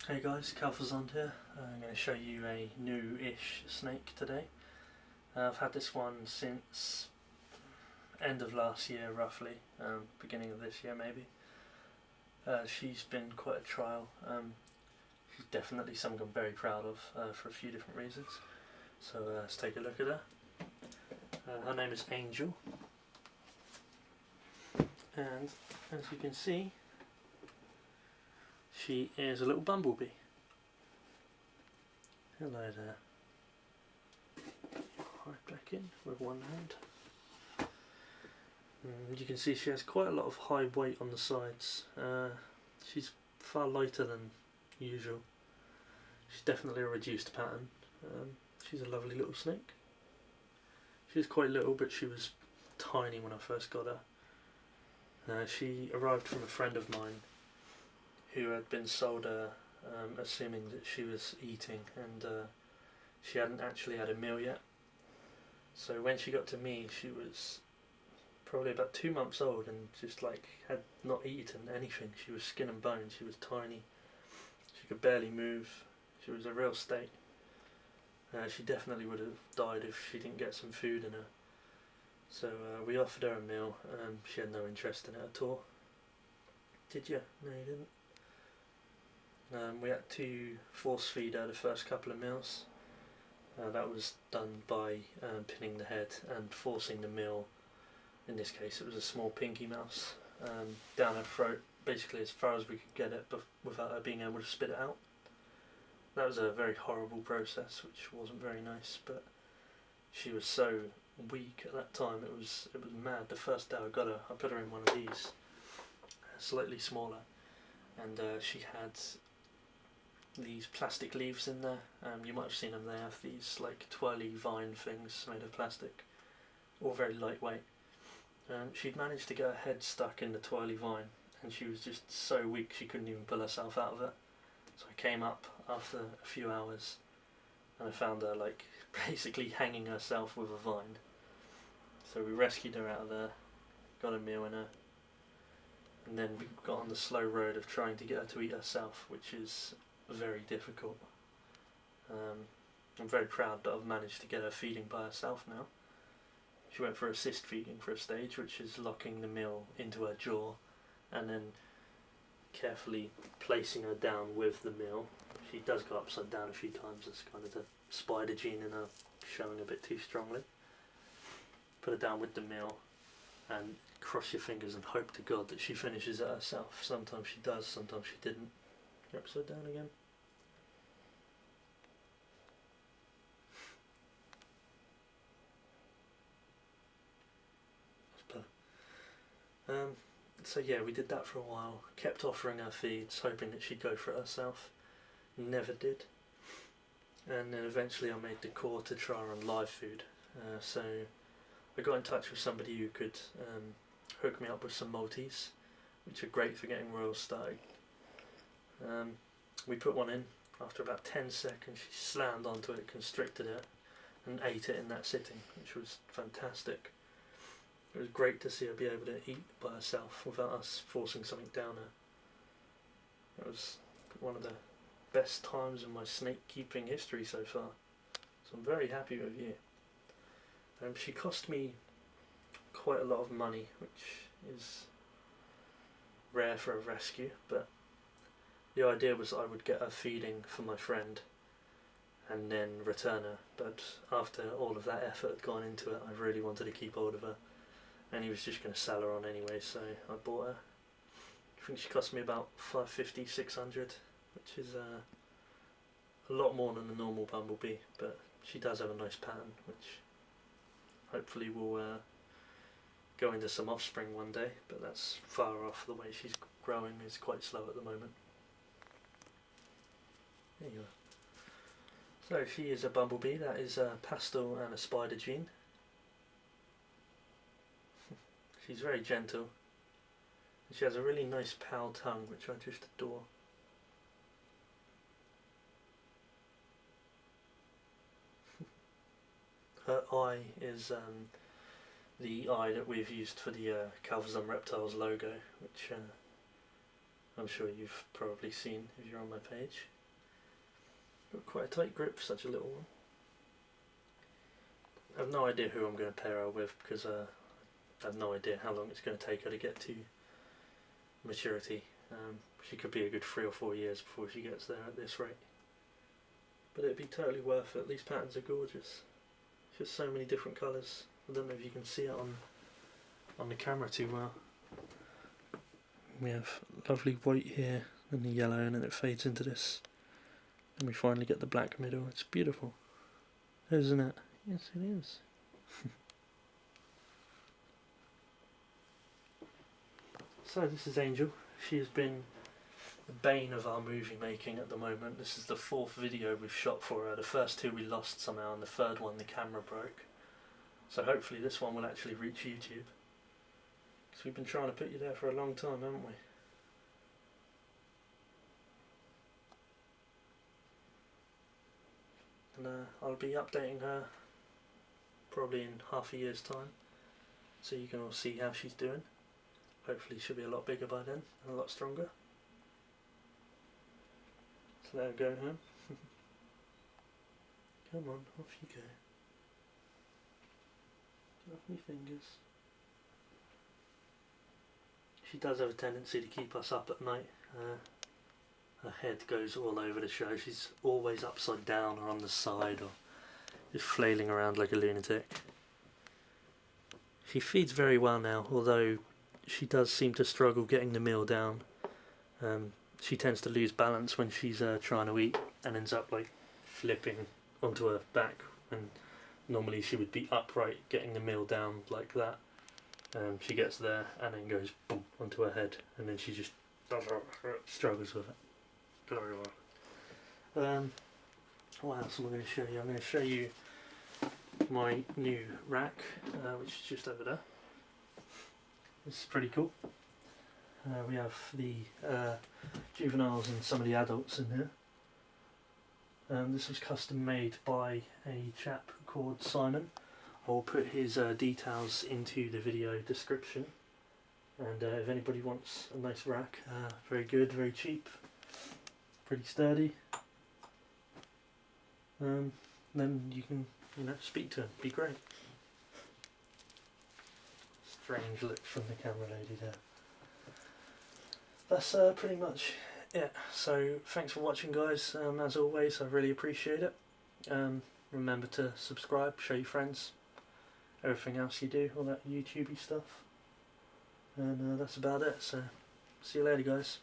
Hey guys, Kelfezond here. I'm going to show you a new-ish snake today. I've had this one since end of last year roughly, beginning of this year maybe. She's been quite a trial. She's definitely something I'm very proud of for a few different reasons. So let's take a look at her. Her name is Angel, and as you can see, she is a little bumblebee. Hello there. Right back in with one hand. You can see she has quite a lot of high weight on the sides. She's far lighter than usual. She's definitely a reduced pattern. She's a lovely little snake. She's quite little, but she was tiny when I first got her. She arrived from a friend of mine who had been sold her, assuming that she was eating, and she hadn't actually had a meal yet. So when she got to me, she was probably about 2 months old and just like had not eaten anything. She was skin and bone. She was tiny. She could barely move. She was a real state. She definitely would have died if she didn't get some food in her. So we offered her a meal. She had no interest in it at all. Did you? No, you didn't. We had to force feed her the first couple of meals. That was done by pinning the head and forcing the meal, in this case it was a small pinky mouse, down her throat, basically as far as we could get it without her being able to spit it out. That was a very horrible process, which wasn't very nice, but she was so weak at that time, it was mad. The first day I got her, I put her in one of these, slightly smaller, and she had these plastic leaves in there. You might have seen them. They have these like twirly vine things made of plastic, all very lightweight. She'd managed to get her head stuck in the twirly vine, and she was just so weak she couldn't even pull herself out of it. So I came up after a few hours and I found her like basically hanging herself with a vine. So we rescued her out of there, got a meal in her, and then we got on the slow road of trying to get her to eat herself, which is very difficult. I'm very proud that I've managed to get her feeding by herself now. She went for assist feeding for a stage, which is locking the meal into her jaw and then carefully placing her down with the meal. She does go upside down a few times. It's kind of the spider gene in her showing a bit too strongly. Put her down with the meal and cross your fingers and hope to God that she finishes it herself. Sometimes she does, sometimes she didn't. You're upside down again. So yeah, we did that for a while. Kept offering her feeds, hoping that she'd go for it herself. Never did. And then eventually I made the call to try her on live food. So I got in touch with somebody who could hook me up with some Maltese, which are great for getting royals started. We put one in. After about 10 seconds she slammed onto it, constricted it, and ate it in that sitting, which was fantastic. It was great to see her be able to eat by herself without us forcing something down her. It was one of the best times in my snake keeping history so far, so I'm very happy with you. She cost me quite a lot of money, which is rare for a rescue, but the idea was that I would get her feeding for my friend and then return her, but after all of that effort had gone into it, I really wanted to keep hold of her, and he was just going to sell her on anyway, so I bought her. I think she cost me about $550, $600, which is a lot more than the normal bumblebee, but she does have a nice pattern, which hopefully will go into some offspring one day, but that's far off. The way she's growing is quite slow at the moment. There you are. So she is a bumblebee. That is a pastel and a spider gene. She's very gentle. She has a really nice pale tongue, which I just adore. Her eye is the eye that we've used for the Kelfezond Reptiles logo, which I'm sure you've probably seen if you're on my page. Got quite a tight grip for such a little one. I have no idea who I'm going to pair her with because I have no idea how long it's going to take her to get to maturity. She could be a good 3 or 4 years before she gets there at this rate. But it'd be totally worth it. These patterns are gorgeous. Just so many different colours. I don't know if you can see it on the camera too well. We have lovely white here and the yellow, and then it fades into this. And we finally get the black middle. It's beautiful, isn't it? Yes, it is. So this is Angel. She has been the bane of our movie making at the moment. This is the 4th video we've shot for her. The first 2 we lost somehow, and the 3rd one the camera broke. So hopefully this one will actually reach YouTube. Because we've been trying to put you there for a long time, haven't we? And I'll be updating her probably in half a year's time, so you can all see how she's doing. Hopefully she'll be a lot bigger by then, and a lot stronger. So let her go home. Come on, off you go. Get off my fingers. She does have a tendency to keep us up at night. Her head goes all over the show. She's always upside down or on the side or just flailing around like a lunatic. She feeds very well now, although she does seem to struggle getting the meal down. She tends to lose balance when she's trying to eat and ends up like flipping onto her back, and normally she would be upright getting the meal down like that. She gets there and then goes boom onto her head, and then she just struggles with it. Very well. What else am I going to show you? I'm going to show you my new rack, which is just over there. This is pretty cool. We have the juveniles and some of the adults in here. This was custom made by a chap called Simon. I'll put his details into the video description, and if anybody wants a nice rack, very good, very cheap, pretty sturdy, then you can speak to him. Be great. Strange look from the camera lady there. That's pretty much it. So thanks for watching, guys. As always, I really appreciate it. Remember to subscribe, show your friends, everything else you do, all that YouTubey stuff. And that's about it. So see you later, guys.